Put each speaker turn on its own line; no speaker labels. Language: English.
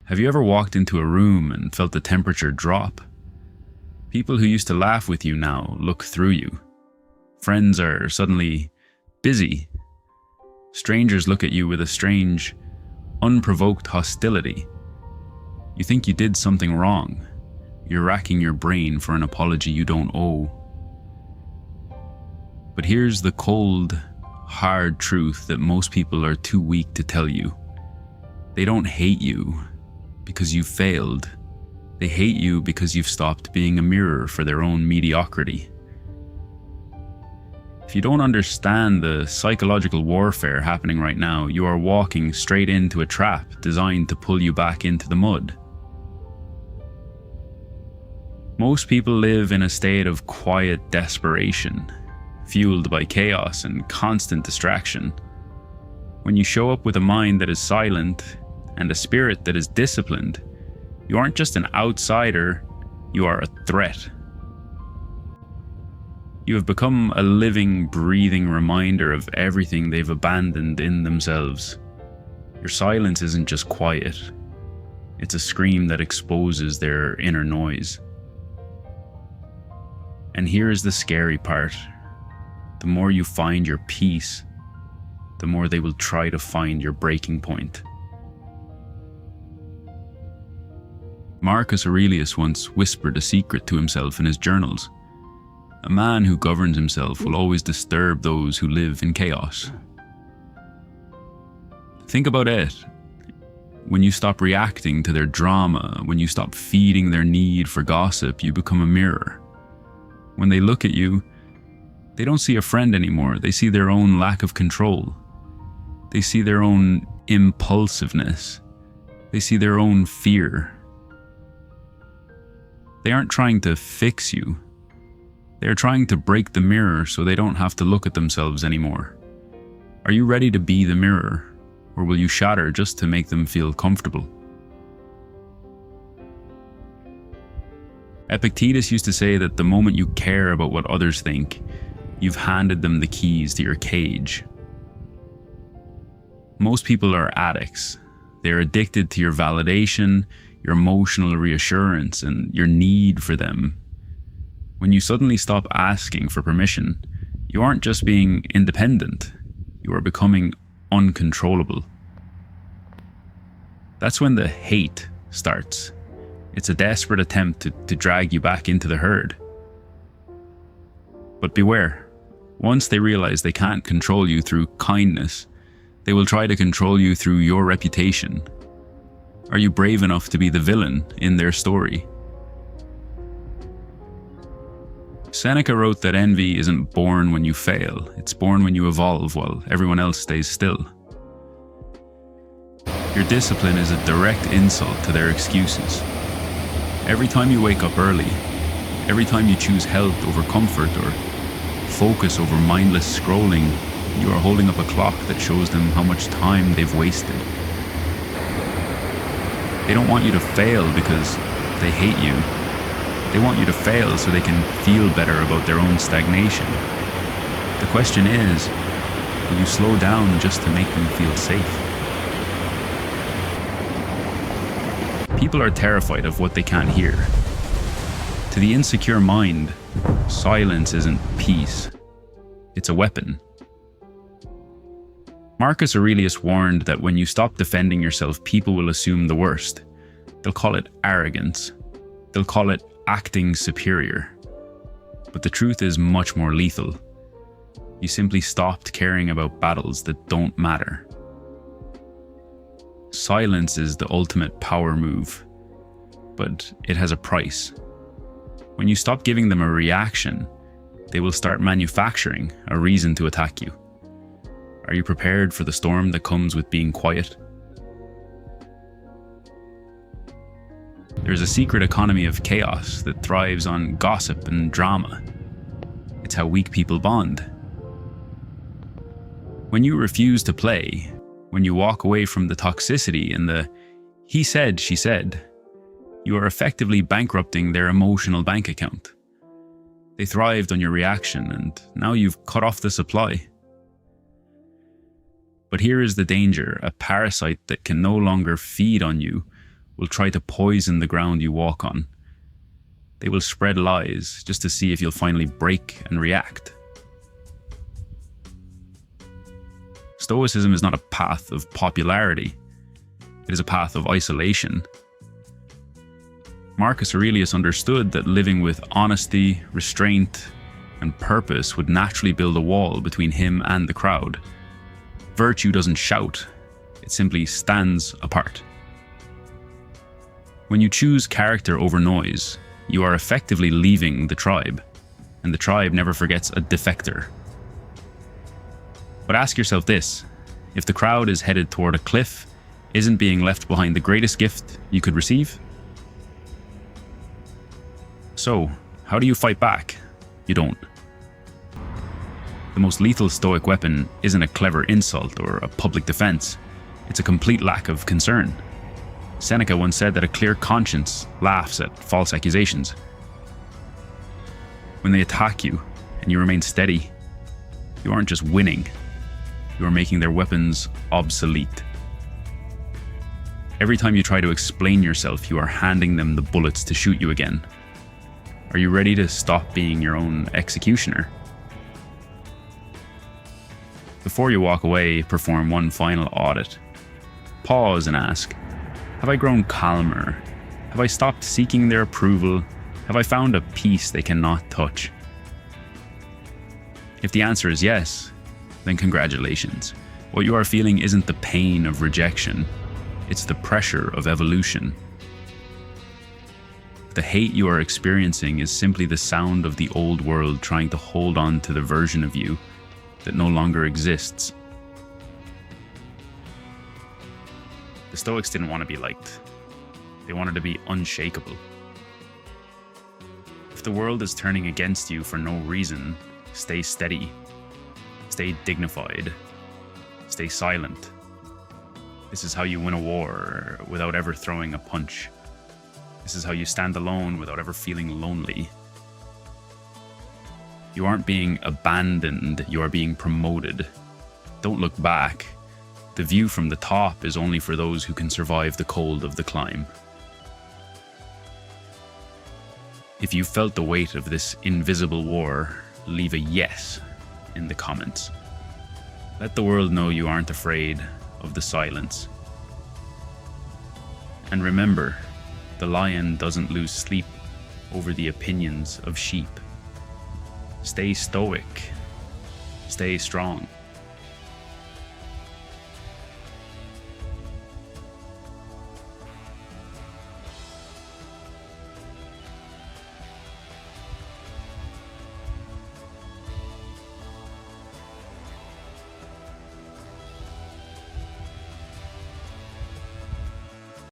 Have you ever walked into a room and felt the temperature drop? People who used to laugh with you now look through you. Friends are suddenly busy. Strangers look at you with a strange, unprovoked hostility. You think you did something wrong. You're racking your brain for an apology you don't owe. But here's the cold, hard truth that most people are too weak to tell you. They don't hate you because you failed. They hate you because you've stopped being a mirror for their own mediocrity. If you don't understand the psychological warfare happening right now, you are walking straight into a trap designed to pull you back into the mud. Most people live in a state of quiet desperation, fueled by chaos and constant distraction. When you show up with a mind that is silent and a spirit that is disciplined, you aren't just an outsider, you are a threat. You have become a living, breathing reminder of everything they've abandoned in themselves. Your silence isn't just quiet, it's a scream that exposes their inner noise. And here's the scary part. The more you find your peace, the more they will try to find your breaking point. Marcus Aurelius once whispered a secret to himself in his journals. A man who governs himself will always disturb those who live in chaos. Think about it. When you stop reacting to their drama, when you stop feeding their need for gossip, you become a mirror. When they look at you, they don't see a friend anymore. They see their own lack of control. They see their own impulsiveness. They see their own fear. They aren't trying to fix you. They are trying to break the mirror so they don't have to look at themselves anymore. Are you ready to be the mirror, or will you shatter just to make them feel comfortable? Epictetus used to say that the moment you care about what others think, you've handed them the keys to your cage. Most people are addicts. They're addicted to your validation, your emotional reassurance, and your need for them. When you suddenly stop asking for permission, you aren't just being independent, you are becoming uncontrollable. That's when the hate starts. It's a desperate attempt to drag you back into the herd. But beware, once they realize they can't control you through kindness, they will try to control you through your reputation. Are you brave enough to be the villain in their story? Seneca wrote that envy isn't born when you fail, it's born when you evolve while everyone else stays still. Your discipline is a direct insult to their excuses. Every time you wake up early, every time you choose health over comfort or focus over mindless scrolling, you are holding up a clock that shows them how much time they've wasted. They don't want you to fail because they hate you. They want you to fail so they can feel better about their own stagnation. The question is, will you slow down just to make them feel safe? People are terrified of what they can't hear. To the insecure mind, silence isn't peace. It's a weapon. Marcus Aurelius warned that when you stop defending yourself, people will assume the worst. They'll call it arrogance. They'll call it acting superior. But the truth is much more lethal. You simply stopped caring about battles that don't matter. Silence is the ultimate power move, but it has a price. When you stop giving them a reaction, they will start manufacturing a reason to attack you. Are you prepared for the storm that comes with being quiet? There's a secret economy of chaos that thrives on gossip and drama. It's how weak people bond. When you refuse to play, when you walk away from the toxicity and the he said, she said, you are effectively bankrupting their emotional bank account. They thrived on your reaction, and now you've cut off the supply. But here is the danger: a parasite that can no longer feed on you will try to poison the ground you walk on. They will spread lies just to see if you'll finally break and react. Stoicism is not a path of popularity. It is a path of isolation. Marcus Aurelius understood that living with honesty, restraint, and purpose would naturally build a wall between him and the crowd. Virtue doesn't shout, it simply stands apart. When you choose character over noise, you are effectively leaving the tribe, and the tribe never forgets a defector. But ask yourself this: if the crowd is headed toward a cliff, isn't being left behind the greatest gift you could receive? So, how do you fight back? You don't. The most lethal Stoic weapon isn't a clever insult or a public defense. It's a complete lack of concern. Seneca once said that a clear conscience laughs at false accusations. When they attack you and you remain steady, you aren't just winning, you are making their weapons obsolete. Every time you try to explain yourself, you are handing them the bullets to shoot you again. Are you ready to stop being your own executioner? Before you walk away, perform one final audit. Pause and ask, have I grown calmer? Have I stopped seeking their approval? Have I found a peace they cannot touch? If the answer is yes, then congratulations. What you are feeling isn't the pain of rejection, it's the pressure of evolution. The hate you are experiencing is simply the sound of the old world trying to hold on to the version of you that no longer exists. The Stoics didn't want to be liked. They wanted to be unshakable. If the world is turning against you for no reason, stay steady, stay dignified, stay silent. This is how you win a war without ever throwing a punch. This is how you stand alone without ever feeling lonely. You aren't being abandoned, you are being promoted. Don't look back. The view from the top is only for those who can survive the cold of the climb. If you felt the weight of this invisible war, leave a yes in the comments. Let the world know you aren't afraid of the silence. And remember, the lion doesn't lose sleep over the opinions of sheep. Stay stoic. Stay strong.